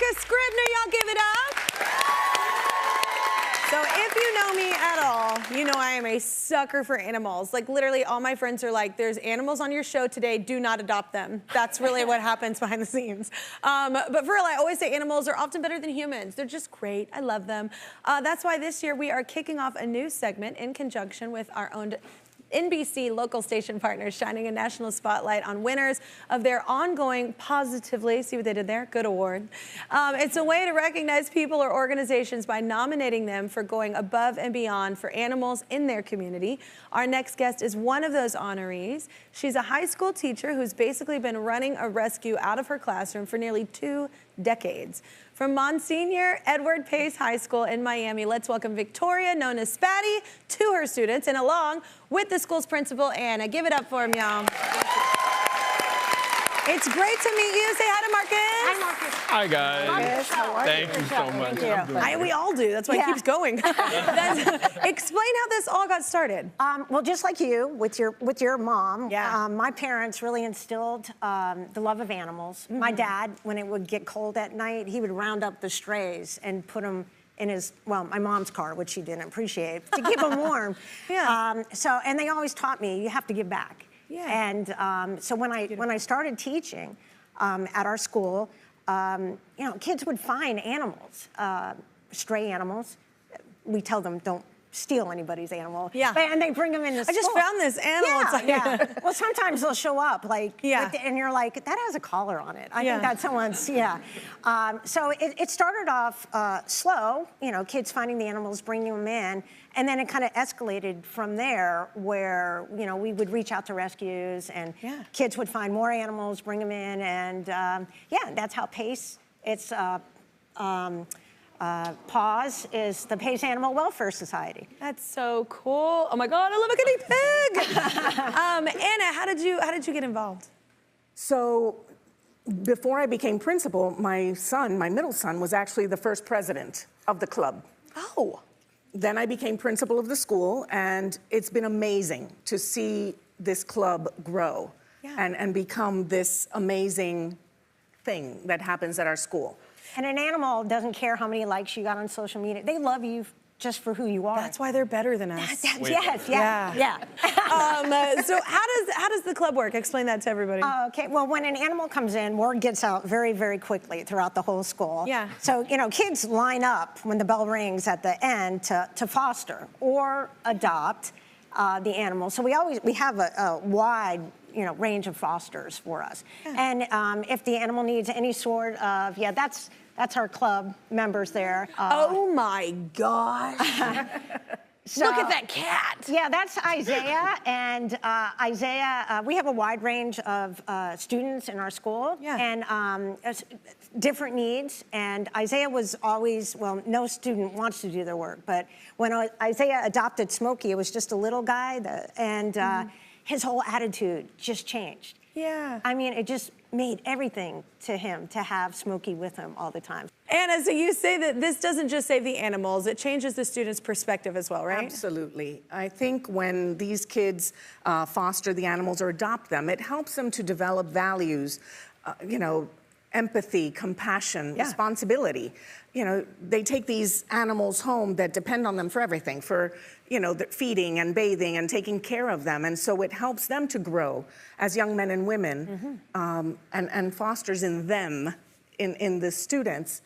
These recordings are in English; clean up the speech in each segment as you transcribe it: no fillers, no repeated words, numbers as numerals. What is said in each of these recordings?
Jessica Scribner, y'all give it up. So if you know me at all, you know I am a sucker for animals. Like literally all my friends are like, there's animals on your show today, do not adopt them. That's really what happens behind the scenes. But for real, I always say animals are often better than humans. They're just great, I love them. That's why this year we are kicking off a new segment in conjunction with our own NBC local station partners, shining a national spotlight on winners of their ongoing Positively, see what they did there? Good award. It's a way to recognize people or organizations by nominating them for going above and beyond for animals in their community. Our next guest is one of those honorees. She's a high school teacher who's basically been running a rescue out of her classroom for nearly 2 decades. From Monsignor Edward Pace High School in Miami, let's welcome Victoria, known as Spatty, to her students and along with the school's principal, Anna. Give it up for him, y'all. It's great to meet you. Say hi to Marcus. Hi, Marcus. Hi, guys. Thank you so much. We all do. That's why it keeps going. Explain how this all got started. Well, just like you, with your mom, Yeah. my parents really instilled the love of animals. Mm-hmm. My dad, when it would get cold at night, he would round up the strays and put them in his, well, my mom's car, which she didn't appreciate, to keep them warm. Yeah. And they always taught me, you have to give back. Yeah. And so when I started teaching at our school, kids would find animals, stray animals. We tell them don't steal anybody's animal. Yeah. And they bring them into school. I just found this animal. It's like Well, sometimes they'll show up and you're like, that has a collar on it. I think that's someone's, So it started off slow, kids finding the animals, bringing them in. And then it kind of escalated from there where, we would reach out to rescues and kids would find more animals, bring them in. And that's how Pace, it's, PAWS is the Pace Animal Welfare Society. That's so cool. Oh my God, I love a guinea pig. Anna, how did you get involved? So before I became principal, my middle son, was actually the first president of the club. Oh. Then I became principal of the school, and it's been amazing to see this club grow and become this amazing thing that happens at our school. And an animal doesn't care how many likes you got on social media. They love you just for who you are. That's why they're better than us. Yes. So how does the club work? Explain that to everybody. Okay, well, when an animal comes in, word gets out very, very quickly throughout the whole school. Yeah. So, kids line up when the bell rings at the end to foster or adopt the animal. So we have a wide range of fosters for us. Yeah. And if the animal needs any sort of, that's our club members there. Oh my gosh. So, look at that cat. Yeah, that's Isaiah. And Isaiah, we have a wide range of students in our school and different needs. And Isaiah was always, well, no student wants to do their work, but when Isaiah adopted Smokey, it was just a little guy, his whole attitude just changed. Yeah. I mean, it just made everything to him to have Smokey with him all the time. Anna, so you say that this doesn't just save the animals, it changes the students' perspective as well, right? Absolutely. I think when these kids foster the animals or adopt them, it helps them to develop values, empathy, compassion, responsibility. They take these animals home that depend on them for everything, for, feeding and bathing and taking care of them. And so it helps them to grow as young men and women and fosters in them, in the students,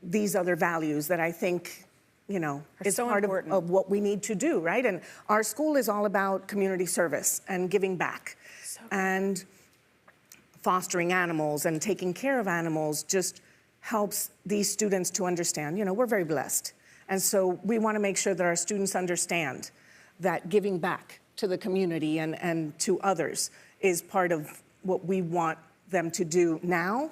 these other values that I think, is so part important of what we need to do, right? And our school is all about community service and giving back. And fostering animals and taking care of animals just helps these students to understand, we're very blessed. And so we want to make sure that our students understand that giving back to the community and to others is part of what we want them to do now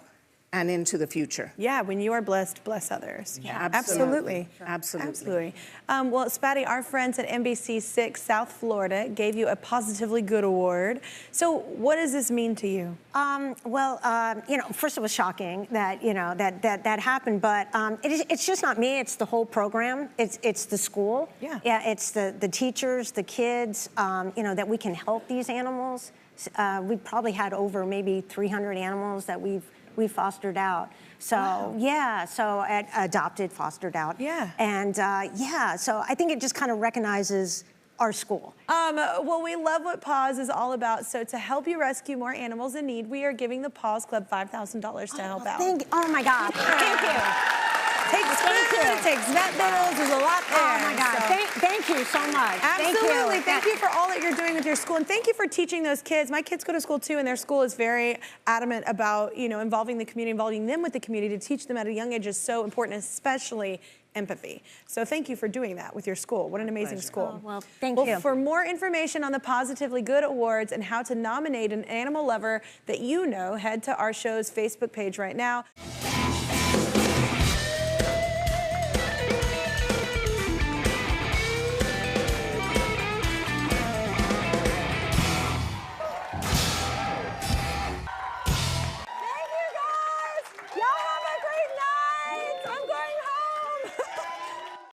and into the future. Yeah, when you are blessed, bless others. Yeah, absolutely. Absolutely. Well, Spatty, our friends at NBC6 South Florida gave you a Positively Good Award. So what does this mean to you? First it was shocking that, that happened, but it's just not me, it's the whole program. It's the school. Yeah. Yeah, it's the teachers, the kids, that we can help these animals we probably had over maybe 300 animals that we've fostered out. So adopted, fostered out. Yeah. And so I think it just kind of recognizes our school. Well, we love what Paws is all about. So to help you rescue more animals in need, we are giving the Paws Club $5,000 to help out. Oh my God, thank you. Takes food, it takes vet bills, there's a lot there. Oh my God, so. thank you so much. Absolutely, thank you for all that you're doing with your school, and thank you for teaching those kids. My kids go to school too, and their school is very adamant about, involving the community, involving them with the community to teach them at a young age is so important, especially empathy. So thank you for doing that with your school. What an amazing school. Oh, well, thank you. For more information on the Positively Good Awards and how to nominate an animal lover that you know, head to our show's Facebook page right now.